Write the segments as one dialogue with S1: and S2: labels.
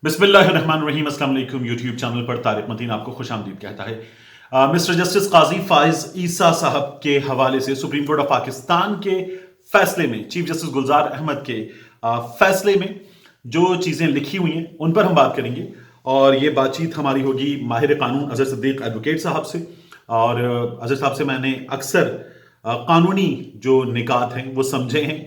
S1: बिस्मिल्लाहिर्रहमानिर्रहीम। अस्सलाम वालेकुम। यूट्यूब चैनल पर तारिक मतीन आपको खुशामदीद कहता है। मिस्टर जस्टिस काजी फाइज ईसा साहब के हवाले से सुप्रीम कोर्ट ऑफ पाकिस्तान के फैसले में, चीफ जस्टिस गुलजार अहमद के फैसले में जो चीज़ें लिखी हुई हैं उन पर हम बात करेंगे। और ये बातचीत हमारी होगी माहिर कानून अजहर सिद्दीक एडवोकेट साहब से। और अजहर साहब से मैंने अक्सर कानूनी जो निकात हैं वो समझे हैं,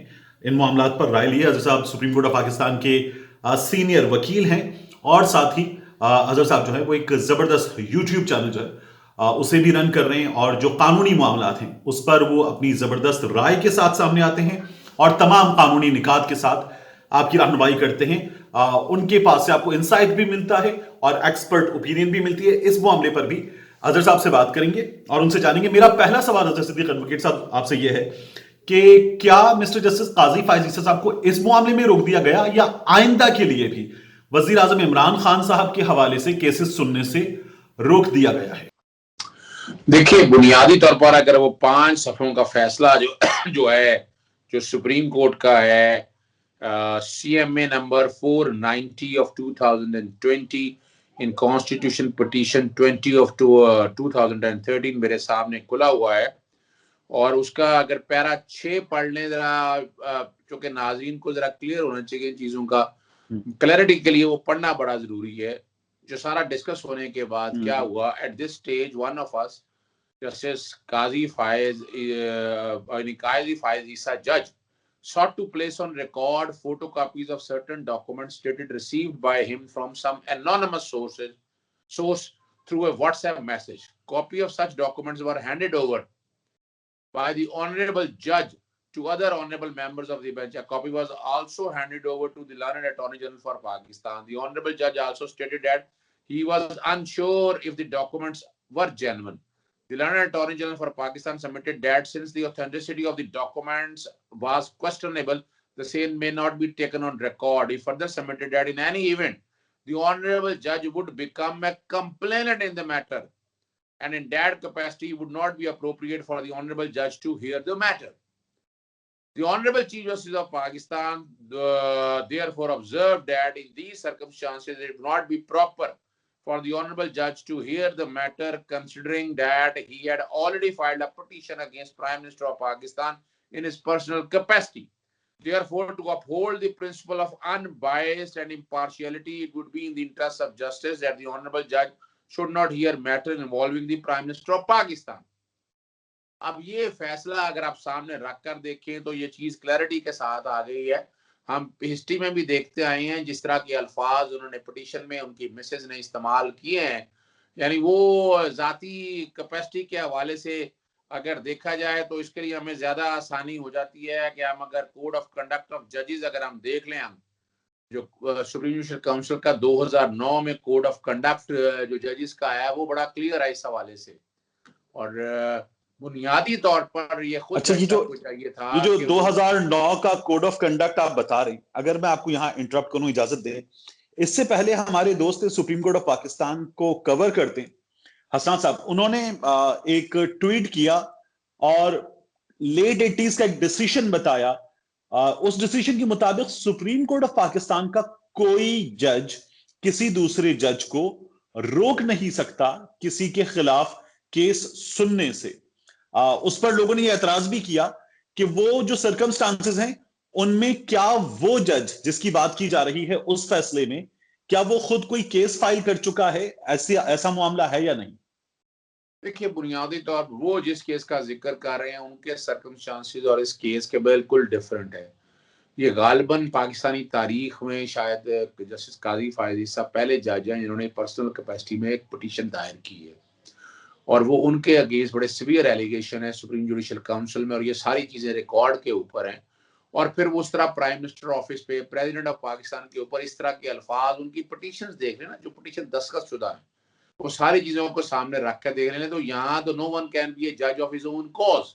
S1: इन मामलात पर राय ली है। अजहर साहब सुप्रीम कोर्ट ऑफ पाकिस्तान के सीनियर वकील हैं और साथ ही अजहर साहब जो है वो एक ज़बरदस्त यूट्यूब चैनल जो है उसे भी रन कर रहे हैं, और जो कानूनी मामलात हैं उस पर वो अपनी ज़बरदस्त राय के साथ सामने आते हैं और तमाम कानूनी निकात के साथ आपकी रहनुमाई करते हैं। उनके पास से आपको इंसाइट भी मिलता है और एक्सपर्ट ओपिनियन भी मिलती है। इस मामले पर भी अजहर साहब से बात करेंगे और उनसे जानेंगे। मेरा पहला सवाल अजहर सिद्दीक एडवोकेट साहब आपसे यह है कि क्या मिस्टर जस्टिस काजी फाइज ईसा साहब को इस मामले में रोक दिया गया या आइंदा के लिए भी वजीर आजम इमरान खान साहब के हवाले से केसेस सुनने से रोक दिया गया है?
S2: देखिए, बुनियादी तौर पर अगर वो 5 सफ़ों का फैसला जो सुप्रीम कोर्ट का है, CMA number 490 of 2020 in constitution petition 20 of 2013 मेरे सामने खुला हुआ है। और उसका अगर पैरा 6 पढ़ लें जरा, चूंकि नाज़रीन को जरा क्लियर होना चाहिए इन चीजों का, क्लैरिटी के लिए वो पढ़ना बड़ा जरूरी है। जो सारा डिस्कस होने के बाद क्या हुआ, at this stage one of us Justice Qazi Faiz Issa judge sought to place on record photocopies of certain documents stated received by him from some anonymous source through a WhatsApp message. Copy of such documents were handed over by the honorable judge to other honorable members of the bench. A copy was also handed over to the learned Attorney General for Pakistan. The honorable judge also stated that he was unsure if the documents were genuine. The learned Attorney General for Pakistan submitted that since the authenticity of the documents was questionable, the same may not be taken on record. He further submitted that in any event, the honorable judge would become a complainant in the matter, and in that capacity, it would not be appropriate for the honorable judge to hear the matter. The Honorable Chief Justice of Pakistan therefore observed that in these circumstances, it would not be proper for the Honorable Judge to hear the matter, considering that he had already filed a petition against Prime Minister of Pakistan in his personal capacity. Therefore, to uphold the principle of unbiased and impartiality, it would be in the interest of justice that the Honorable Judge should not hear matters involving the Prime Minister of Pakistan. अब ये फैसला अगर आप सामने रख कर देखें तो ये चीज क्लैरिटी के साथ आ गई है। हम हिस्ट्री में भी देखते आए हैं जिस तरह के अल्फाज उन्होंने पिटीशन में उनकी मिसेज ने इस्तेमाल किए हैं, यानी वो जाती कैपेसिटी के हवाले से अगर देखा जाए तो इसके लिए हमें ज्यादा आसानी हो जाती है कि हम अगर कोड ऑफ कंडक्ट ऑफ जजेस अगर हम देख लें, हम जो सुप्रीम जुडिशल काउंसिल का 2009 में कोड ऑफ कंडक्ट जो जजेस का है वो बड़ा क्लियर है इस हवाले से। और बुनियादी तौर पर ये खुद
S1: अच्छा, ये जो 2009 का कोड ऑफ कंडक्ट आप बता रहे हैं, अगर मैं आपको यहाँ इंटरप्ट करूं, इजाजत दें। इससे पहले हमारे दोस्त सुप्रीम कोर्ट ऑफ पाकिस्तान को कवर करते हैं हसनात साहब, उन्होंने एक ट्वीट किया और लेट 80s का एक डिसीजन बताया। उस डिसीजन के मुताबिक सुप्रीम कोर्ट ऑफ पाकिस्तान का कोई जज किसी दूसरे जज को रोक नहीं सकता किसी के खिलाफ केस सुनने से। उस पर लोगों ने यह एतराज भी किया कि वो जो सर्कमस्टांसेस हैं उनमें क्या वो जज जिसकी बात की जा रही है उस फैसले में, क्या वो खुद कोई केस फाइल कर चुका है, ऐसा मामला है या नहीं?
S2: देखिए, बुनियादी तौर पर वो जिस केस का जिक्र कर रहे हैं उनके सर्कमस्टांसेस और इस केस के बिल्कुल डिफरेंट है। ये गालिबन पाकिस्तानी तारीख में शायद जस्टिस काजी फाइज ईसा पहले जज हैं जिन्होंने पर्सनल कैपेसिटी में एक पिटीशन दायर की है, और वो उनके अगेंस्ट बड़े सीवियर एलिगेशन है सुप्रीम जुडिशल काउंसिल में, और ये सारी चीजें रिकॉर्ड के ऊपर हैं। और फिर वो उस तरह प्राइम मिनिस्टर ऑफिस पे, प्रेसिडेंट ऑफ पाकिस्तान के ऊपर इस तरह के अल्फाज, उनकी पिटीशंस देख लेना जो पिटीशन दस्तखत है, वो सारी चीजों को सामने रख कर देख लें तो यहाँ तो नो वन कैन बी ए जज ऑफ हिज ओन कॉज,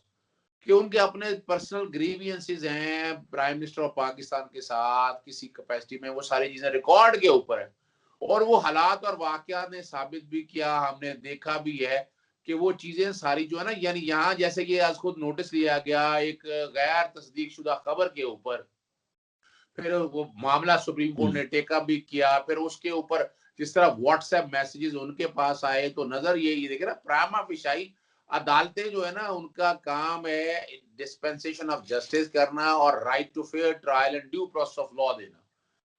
S2: कि उनके अपने पर्सनल ग्रीवियंसेस हैं प्राइम मिनिस्टर ऑफ पाकिस्तान के साथ किसी कैपेसिटी में, वो सारी चीजें रिकॉर्ड के ऊपर है। और वो हालात और वाकयात ने साबित भी किया, हमने देखा भी है कि वो चीजें सारी जो है ना, यानी यहाँ जैसे कि आज खुद नोटिस लिया गया एक गैर तस्दीक शुदा खबर के ऊपर फिर वो मामला सुप्रीम कोर्ट ने टेकअप भी किया, फिर उसके ऊपर जिस तरह व्हाट्सएप मैसेजेस उनके पास आए, तो नजर यही देखे ना, प्रामा फिशाई अदालतें जो है ना, उनका काम है डिस्पेंसेशन ऑफ जस्टिस करना और right to fair trial and due process of law देना।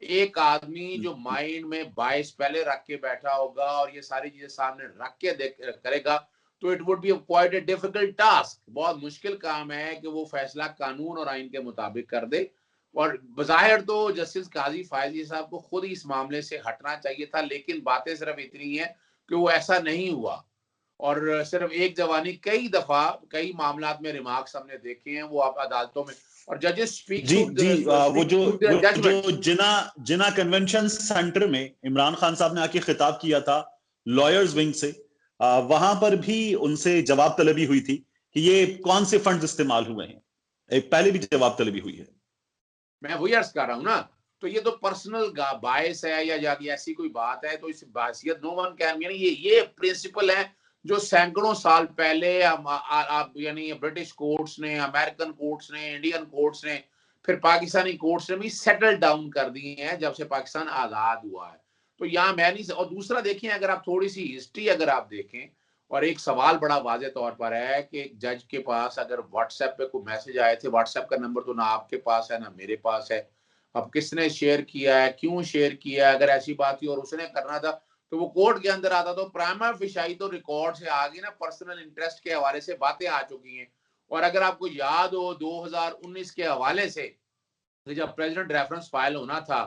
S2: एक आदमी जो माइंड में बायस पहले रख के बैठा होगा और ये सारी चीजें सामने रख के करेगा, तो it would be quite a difficult task. बहुत मुश्किल काम है कि वो फैसला कानून और आइन के मुताबिक कर दे। और बज़ाहिर तो जस्टिस काजी फायजी साहब को खुद ही इस मामले से हटना चाहिए था, लेकिन बातें सिर्फ इतनी है कि वो ऐसा नहीं हुआ। और सिर्फ एक जवानी, कई दफा कई मामलात में रिमार्क्स हमने देखे हैं वो आप अदालतों में, और जजेस स्पीक
S3: जी
S2: टू
S3: जी
S2: टू देयर जजमेंट।
S3: जो जिना कन्वेंशन सेंटर में इमरान खान साहब ने आके खिताब किया था लॉयर्स विंग से, वहां पर भी उनसे जवाब तलबी हुई थी कि ये कौन से फंड्स इस्तेमाल हुए हैं। एक पहले भी जवाब तलबी हुई है।
S2: मैं वही अर्ज कर रहा हूं ना, तो ये तो पर्सनल बायस है या ऐसी कोई बात है, तो इस बासियत नो वन कैन, यानी ये प्रिंसिपल है जो सैकड़ों साल पहले यानी ब्रिटिश कोर्ट्स ने, अमेरिकन कोर्ट्स ने, इंडियन कोर्ट्स ने, फिर पाकिस्तानी कोर्ट्स ने भी सेटल डाउन कर दिए हैं जब से पाकिस्तान आजाद हुआ है। तो यहाँ मैं नहीं, और दूसरा देखिए, अगर आप थोड़ी सी हिस्ट्री अगर आप देखें, और एक सवाल बड़ा वाजे तौर पर है कि एक जज के पास अगर व्हाट्सएप पे कोई मैसेज आए थे, व्हाट्सएप का नंबर तो ना आपके पास है ना मेरे पास है, अब किसने शेयर किया है, क्यों शेयर किया है, अगर ऐसी बात थी और उसने करना था तो वो कोर्ट के अंदर आता, तो प्राइमा फिशाई तो रिकॉर्ड से आ गई ना, पर्सनल इंटरेस्ट के हवाले से बातें आ चुकी हैं। और अगर आपको याद हो 2019 के हवाले से जब प्रेसिडेंट रेफरेंस फाइल होना था,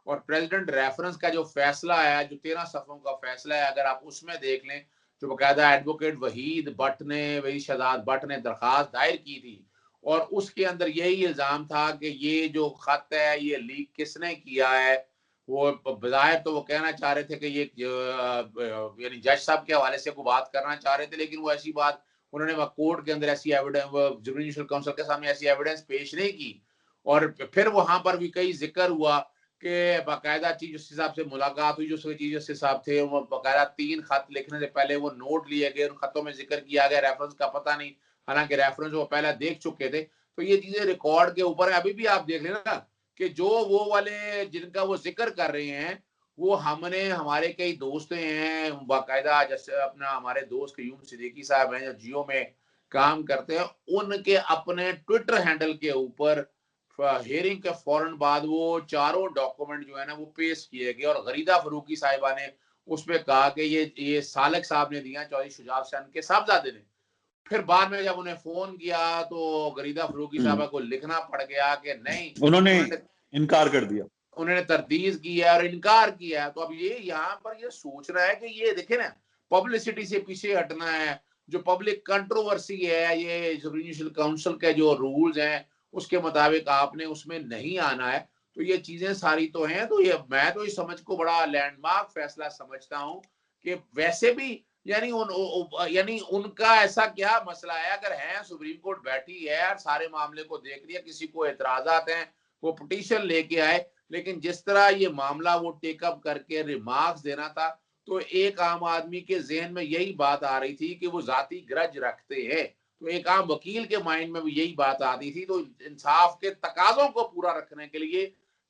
S2: और प्रेसिडेंट रेफरेंस का जो फैसला आया, जो 13 सफ़ों का फैसला है, अगर आप उसमें देख लें, जो बकायदा एडवोकेट वहीद शहजाद भट्ट ने दरखास्त दायर की थी, और उसके अंदर यही इल्जाम था कि ये जो खत है ये लीक किसने किया है। वो बज़ाहिर तो वो कहना चाह रहे थे कि ये यानी जज साहब के हवाले से कोई बात करना चाह रहे थे, लेकिन वो ऐसी बात उन्होंने कोर्ट के अंदर ऐसी एविडेंस, जुडिशल काउंसिल के सामने ऐसी एविडेंस पेश नहीं की। और फिर वहां पर भी कई जिक्र हुआ कि बाकायदा चीफ जस्टिस साहब से मुलाकात हुई, जो चीफ जस्टिस साहब थे वो बाकायदा 3 खत लिखने से पहले वो नोट लिए गए, उन खतों में जिक्र किया गया, रेफरेंस का पता नहीं, हालांकि रेफरेंस वो पहले देख चुके थे। तो ये चीजें रिकॉर्ड के ऊपर है। अभी भी आप देख लेना कि जो वो वाले जिनका वो जिक्र कर रहे हैं, वो हमने, हमारे कई दोस्त हैं बाकायदा, जैसे अपना हमारे दोस्त क़य्यूम सिद्दीकी साहब हैं जो जियो में काम करते हैं, उनके अपने ट्विटर हैंडल के ऊपर हियरिंग के फौरन बाद वो चारों डॉक्यूमेंट जो है ना वो पेश किए गए, और गरीदा फरूकी साहिबा ने उसमें कहा कि ये सालक साहब ने दिया, चौधरी शुजात हुसैन के साहबजादे ने। फिर बाद में जब उन्हें फोन किया तो गरीदा फरूकी साहबा को लिखना पड़ गया कि नहीं,
S3: उन्होंने इनकार कर दिया,
S2: उन्होंने तरदीद की है और इनकार किया है। तो अब ये यहाँ पर ये सोचना है कि ये देखे ना, पब्लिसिटी से पीछे हटना है, जो पब्लिक कंट्रोवर्सी है, ये जुडिशल काउंसिल के जो रूल्स हैं उसके मुताबिक आपने उसमें नहीं आना है। तो ये चीजें सारी तो हैं, तो ये मैं तो इस समझ को बड़ा लैंडमार्क फैसला समझता हूँ कि वैसे भी यानी उनका ऐसा क्या मसला है, अगर है सुप्रीम कोर्ट बैठी है और सारे मामले को देख लिया, किसी को एतराजात हैं वो पिटीशन लेके आए, लेकिन जिस तरह ये मामला वो टेकअप करके रिमार्क्स देना था, तो एक आम आदमी के जहन में यही बात आ रही थी कि वो जाती ग्रज रखते हैं। तो एक आम वकील के माइंड में भी यही बात आती थी। तो इंसाफ के तकाजों को पूरा रखने के लिए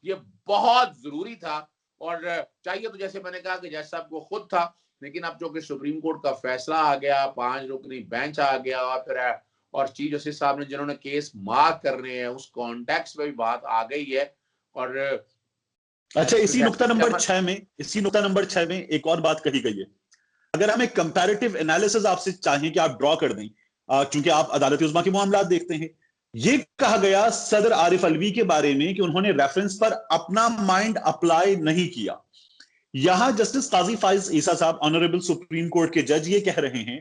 S2: ये बहुत जरूरी था, और चाहिए तो जैसे मैंने कहा कि जज साहब को खुद था, लेकिन अब जो कि सुप्रीम कोर्ट का फैसला आ गया, 5 रुकनी बेंच आ गया, और फिर और चीफ जस्टिस साहब ने जिन्होंने केस मार्क करने हैं उस कॉन्टेक्स्ट में भी बात आ गई है। और
S3: अच्छा, इसी नुक्ता नंबर 6 में एक और बात कही गई है। अगर हम एक कंपैरेटिव एनालिसिस आपसे चाहें कि आप ड्रॉ कर दें, क्योंकि आप अदालत उज़्मा के मामलात देखते हैं, ये कहा गया सदर आरिफ अलवी के बारे में कि उन्होंने रेफरेंस पर अपना माइंड अप्लाई नहीं किया। यहां जस्टिस काजी फाइज ईसा साहब, ऑनरेबल सुप्रीम कोर्ट के जज, ये कह रहे हैं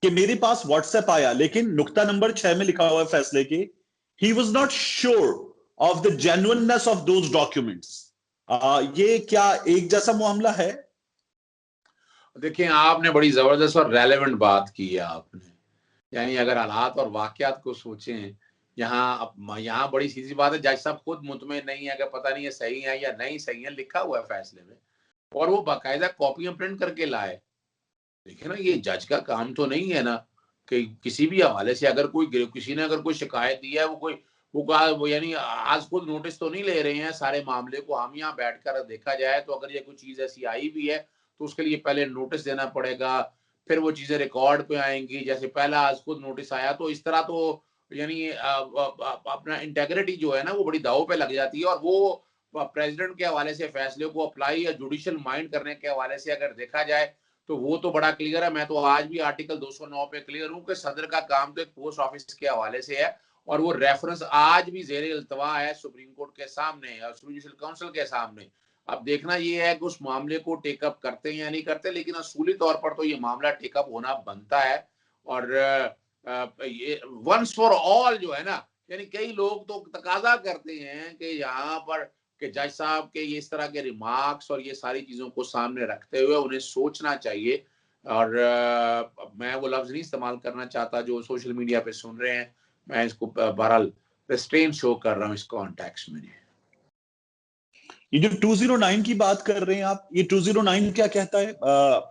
S3: कि मेरे पास व्हाट्सएप आया, लेकिन नुक्ता नंबर 6 में लिखा हुआ है फैसले के, he was not sure of the genuineness of those documents. ये क्या एक जैसा मामला है?
S2: देखिए, आपने बड़ी जबरदस्त और रेलेवेंट बात की है आपने, यानी अगर हालात और वाकयात को सोचें, यहाँ बड़ी सीधी बात है, जज साहब खुद मुतमिन नहीं है कि पता नहीं ये सही है या नहीं सही है, लिखा हुआ है फैसले में, और वो बाकायदा कॉपियां प्रिंट करके लाए। देखिए ना, ये जज का काम तो नहीं है ना कि किसी भी हवाले से अगर किसी ने अगर कोई शिकायत दी है, वो कोई वो यानी आज खुद नोटिस तो नहीं ले रहे हैं सारे मामले को। हम यहाँ बैठकर देखा जाए तो अगर ये कोई चीज ऐसी आई भी है तो उसके लिए पहले नोटिस देना पड़ेगा, फिर वो चीजें रिकॉर्ड पे आएंगी। जैसे पहला आज खुद नोटिस आया तो इस तरह तो यानी अपना इंटेग्रिटी जो है ना वो बड़ी दांव पे लग जाती है। और वो प्रेसिडेंट के हवाले से फैसले को अप्लाई या जुडिशियल माइंड करने के हवाले से अगर देखा जाए तो वो तो बड़ा क्लियर है। मैं तो आज भी आर्टिकल 209 पे क्लियर हूँ कि सदर का काम तो एक पोस्ट ऑफिस के हवाले से है, और वो रेफरेंस आज भी जेर इल्तवा है सुप्रीम कोर्ट के सामने और जुडिशियल काउंसिल के सामने। अब देखना ये है कि उस मामले को टेकअप करते हैं या नहीं करते, लेकिन असूली तौर पर तो ये मामला टेकअप होना बनता है। और ये वंस फॉर ऑल जो है ना, यानी कई लोग तो तकाजा करते हैं कि यहाँ पर कि जज साहब के ये इस तरह के रिमार्क्स और ये सारी चीजों को सामने रखते हुए उन्हें सोचना चाहिए। और मैं वो लफ्ज नहीं इस्तेमाल करना चाहता जो सोशल मीडिया पे सुन रहे हैं, मैं इसको बहरहाल रिस्ट्रेन शो कर रहा हूँ इस कॉन्टेक्स्ट में।
S3: ये जो 209 की बात कर रहे हैं आप, ये 209 क्या कहता है,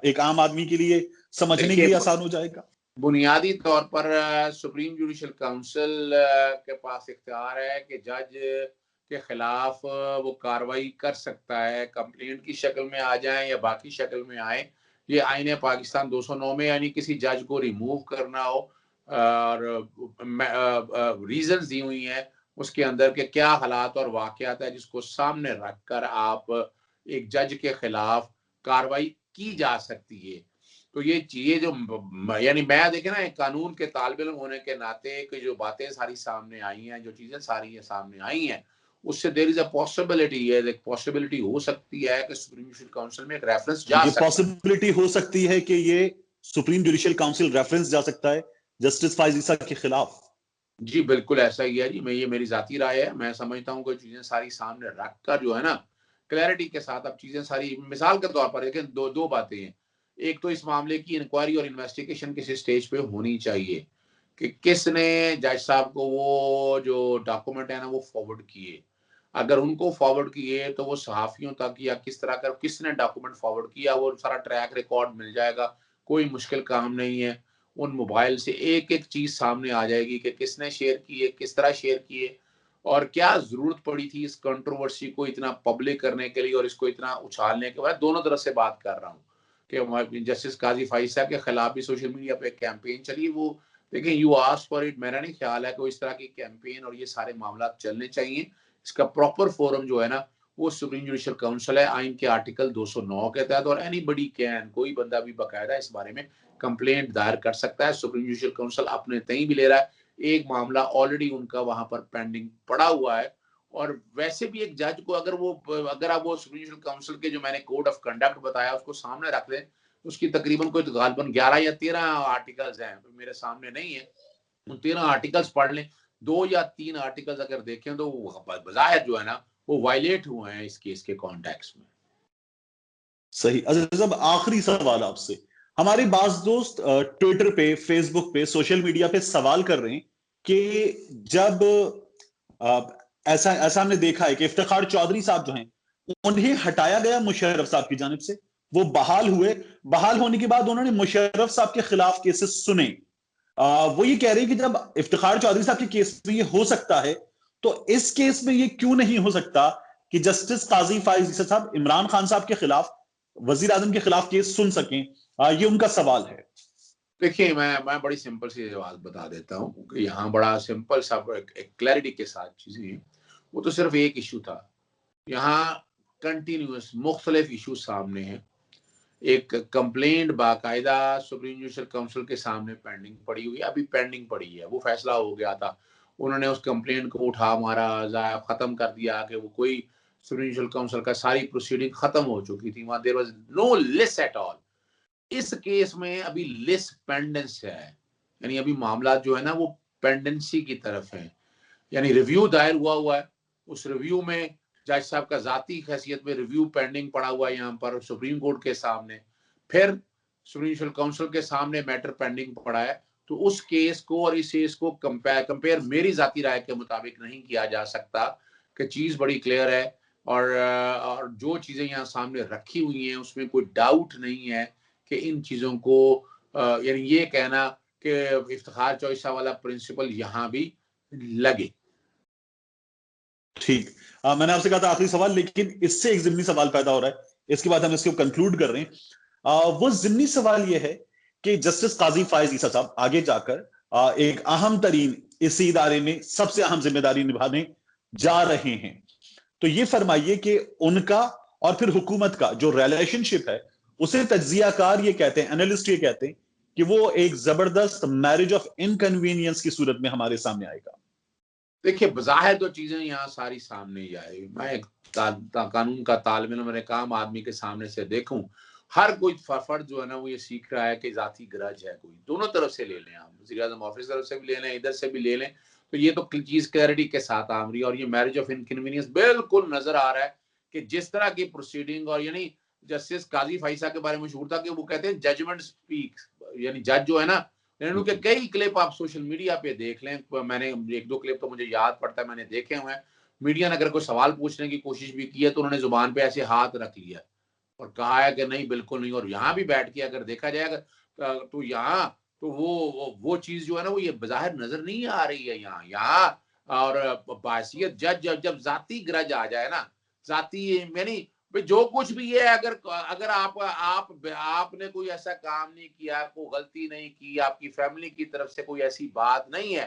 S3: एक आम आदमी के लिए समझने के लिए आसान हो जाएगा?
S2: बुनियादी तौर पर सुप्रीम जुडिशियल काउंसिल के पास इख्तियार है कि जज के खिलाफ वो कार्रवाई कर सकता है, कंप्लेंट की शक्ल में आ जाए या बाकी शक्ल में आए। ये आईने पाकिस्तान 209 में यानी किसी जज को रिमूव करना हो और रीजंस दी हुई हैं उसके अंदर के क्या हालात और वाकयात है जिसको सामने रखकर आप एक जज के खिलाफ कार्रवाई की जा सकती है। तो ये जो यानी मैं देखे ना एक कानून के तालिब इल्म होने के नाते कि जो बातें सारी सामने आई हैं, जो चीजें सारी सामने आई हैं, उससे देयर इज अ पॉसिबिलिटी, ये एक पॉसिबिलिटी हो सकती है कि सुप्रीम जुडिशियल काउंसिल में एक रेफरेंस जा
S3: ये
S2: सकता है।
S3: पॉसिबिलिटी हो सकती है कि ये सुप्रीम जुडिशियल काउंसिल रेफरेंस जा सकता है जस्टिस फाइज ईसा के खिलाफ।
S2: जी बिल्कुल ऐसा ही है जी। ये मेरी जाती राय है। मैं समझता हूँ कि चीजें सारी सामने रखकर जो है ना क्लैरिटी के साथ अब चीजें सारी, मिसाल के तौर पर देखें, दो बातें हैं। एक तो इस मामले की इंक्वायरी और इन्वेस्टिगेशन किसी स्टेज पे होनी चाहिए कि किसने जज साहब को वो जो डॉक्यूमेंट है ना वो फॉरवर्ड किए। अगर उनको फॉरवर्ड किए तो वो सहाफियों तक या किस तरह कर किसने डॉक्यूमेंट फॉरवर्ड किया वो सारा ट्रैक रिकॉर्ड मिल जाएगा। कोई मुश्किल काम नहीं है। उन मोबाइल से एक एक चीज सामने आ जाएगी कि किसने शेयर किए, किस तरह शेयर किए और क्या जरूरत पड़ी थी इस कंट्रोवर्सी को इतना पब्लिक करने के लिए और इसको इतना उछालने के बाद। दोनों तरफ से बात कर रहा हूँ कि जस्टिस काजी फाइज साहब के खिलाफ भी सोशल मीडिया पे कैंपेन चली। वो देखिए यू आस्क फॉर इट, मेरा नहीं ख्याल है कि इस तरह की कैंपेन और ये सारे मामला चलने चाहिए। इसका प्रॉपर फोरम जो है ना वो सुप्रीम जुडिशियल काउंसिल है आइन के आर्टिकल 209 के तहत। और एनीबडी कैन, कोई बंदा भी बाकायदा इस बारे में कंप्लेंट दायर कर सकता है। सुप्रीम जुडिशियल काउंसिल अपने तय भी ले रहा है। एक मामला ऑलरेडी उनका वहां पर पेंडिंग पड़ा हुआ है। और वैसे भी एक जज को अगर आप वो सुप्रीम जुडिशियल काउंसिल के जो मैंने कोड ऑफ कंडक्ट बताया उसको सामने रख लें तो उसकी तकरीबन कोई गालबन 11 या 13 आर्टिकल्स हैं, तो मेरे सामने नहीं है। उन 13 आर्टिकल्स पढ़ लें। 2 या 3 आर्टिकल्स अगर देखें तो बजाय जो है ना वो वायलेट हुए हैं इस केस के कॉन्टेक्स्ट में।
S3: सही। अजीज साहब, आखिरी सवाल आपसे। हमारे बाज दोस्त ट्विटर पे, फेसबुक पे, सोशल मीडिया पे सवाल कर रहे हैं कि जब ऐसा ऐसा हमने देखा है कि इफ्तिखार चौधरी साहब जो हैं उन्हें हटाया गया मुशर्रफ साहब की जानिब से, वो बहाल हुए, बहाल होने के बाद उन्होंने मुशर्रफ साहब के खिलाफ केसेस सुने। वो ये कह रहे हैं कि जब इफ्तिखार चौधरी साहब के केस में ये हो सकता है तो इस केस में ये क्यों नहीं हो सकता कि जस्टिस काजी फाइज ईसा साहब इमरान खान साहब के खिलाफ, वजीर आजम के खिलाफ केस सुन सकें। ये उनका सवाल है।
S2: देखिए मैं बड़ी सिंपल सी जवाब बता देता हूँ कि यहाँ बड़ा सिंपल सा एक क्लैरिटी के साथ चीजें, वो तो सिर्फ एक इशू था। यहाँ कंटिन्यूस मुख्तलिफ इशू सामने हैं। एक कंप्लेंट बाकायदा सुप्रीम जुडिशियल काउंसिल के सामने पेंडिंग पड़ी हुई है, अभी पेंडिंग पड़ी है। वो फैसला हो गया था, उन्होंने उस कंप्लेंट को उठा मारा, खत्म कर दिया कि वो कोई सुप्रीम जुडिशियल काउंसिल का सारी प्रोसीडिंग खत्म हो चुकी थी। वहां there was no list at all. इस केस में अभी लिस्ट पेंडेंस है, यानी अभी मामला जो है ना वो पेंडेंसी की तरफ है। यानी रिव्यू दायर हुआ है, उस रिव्यू में जज साहब का जाती हैसियत में रिव्यू पेंडिंग पड़ा हुआ है यहाँ पर सुप्रीम कोर्ट के सामने। फिर सुप्रीम जुडिशियल काउंसिल के सामने मैटर पेंडिंग पड़ा है। तो उस केस को और इस केस को कंपेयर मेरी जाती राय के मुताबिक नहीं किया जा सकता कि चीज बड़ी क्लियर है। और जो चीजें यहाँ सामने रखी हुई हैं उसमें कोई डाउट नहीं है कि इन चीजों को यानी ये कहना कि इफ्तिखार चौधरी वाला प्रिंसिपल यहाँ भी लगे।
S3: ठीक। मैंने आपसे कहा था आखिरी सवाल, लेकिन इससे एक जिम्नी सवाल पैदा हो रहा है, इसके बाद हम इसको कंक्लूड कर रहे हैं। वो जिम्नी सवाल ये है कि जस्टिस काजी फायज ईसा साहब आगे जाकर एक अहम तरीन इसी इदारे में सबसे अहम जिम्मेदारी निभाने जा रहे हैं। तो ये फरमाइए कि उनका और फिर हुकूमत का जो रिलेशनशिप है, उसे तज्जियाकार ये कहते हैं, एनालिस्ट ये कहते हैं कि वो एक जबरदस्त मैरिज ऑफ इनकन्वीनियंस की सूरत में हमारे सामने आएगा।
S2: देखिए, बज़ाहिर तो चीजें यहाँ सारी सामने ही आएगी। मैं एक कानून का तालिब मैंने काम आदमी के सामने से देखूं, हर कोई फर्द जो है ना वो ये सीख रहा है कि जाती गरज है कोई, दोनों तरफ से ले लें, आप वज़ीर-ए-आज़म ऑफिस तरफ से भी ले लें, इधर से भी ले लें, तो ये तो चीज क्लैरिटी के साथ आ रही है। और ये मैरिज ऑफ इनकन्वीनियंस बिल्कुल नजर आ रहा है कि जिस तरह की प्रोसीडिंग, और यानी जस्टिस काजी फाइसा के बारे में मशहूर था कि वो कहते हैं जजमेंट स्पीक, यानी जज जो है ना, उनके कई क्लिप आप सोशल मीडिया पे देख लें, मैंने एक दो क्लिप तो मुझे याद पड़ता है मैंने देखे हुए हैं। मीडिया ने अगर कोई सवाल पूछने की कोशिश भी की है तो उन्होंने जुबान पे ऐसे हाथ रख लिया और कहा है कि नहीं बिल्कुल नहीं। और यहाँ भी बैठ के अगर देखा जाए तो यहाँ तो वो चीज जो है ना वो ये बज़ाहिर नजर नहीं आ रही है यहाँ। और बासियत जज जब जाती गरज आ जाए ना, जाती यानी भाई जो कुछ भी है, अगर अगर आपने कोई ऐसा काम नहीं किया, कोई गलती नहीं की, आपकी फैमिली की तरफ से कोई ऐसी बात नहीं है,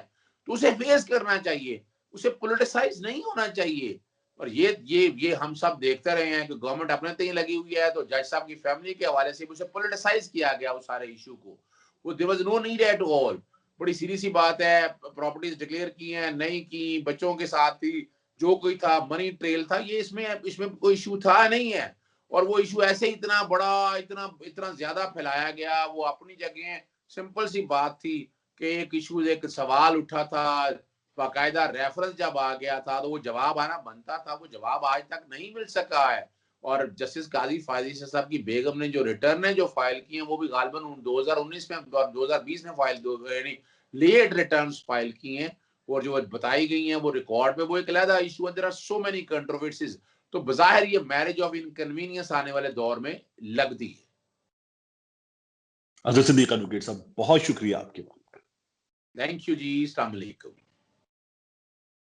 S2: तो उसे फेस करना चाहिए, उसे पॉलिटिसाइज नहीं होना चाहिए। और ये हम सब देखते रहे हैं कि गवर्नमेंट अपने तय लगी हुई है, तो जज साहब की फैमिली के हवाले से उसे पॉलिटिसाइज किया गया उस सारे इशू को। वो there was no need at all. बड़ी सीधी सी बात है, प्रॉपर्टीज डिक्लेयर की हैं नहीं की, बच्चों के साथ थी, जो कोई था मनी ट्रेल था, ये इसमें कोई इशू था नहीं है। और वो इशू ऐसे इतना बड़ा इतना ज्यादा फैलाया गया, वो अपनी जगह सिंपल सी बात थी कि एक इशू, एक सवाल उठा था, बाकायदा रेफरेंस जब आ गया था तो वो जवाब आना बनता था, वो जवाब आज तक नहीं मिल सका है। और जस्टिस काजी फायज ईसा साहब की बेगम ने जो रिटर्न है जो फाइल की है, वो भी गालिबन 2019 में 2020 में फाइल यानी लेट रिटर्न्स फाइल की हैं। और जो बताई गई हैं वो रिकॉर्ड पे, वो एक अलग इशू है। There are so many controversies. तो बज़ाहिर ये मैरिज ऑफ इनकन्वीनियंस आने वाले दौर में लगती है।
S3: अजहर सिद्दीक एडवोकेट साहब, बहुत शुक्रिया आपके।
S2: थैंक यू जी, अस्सलाम वालेकुम।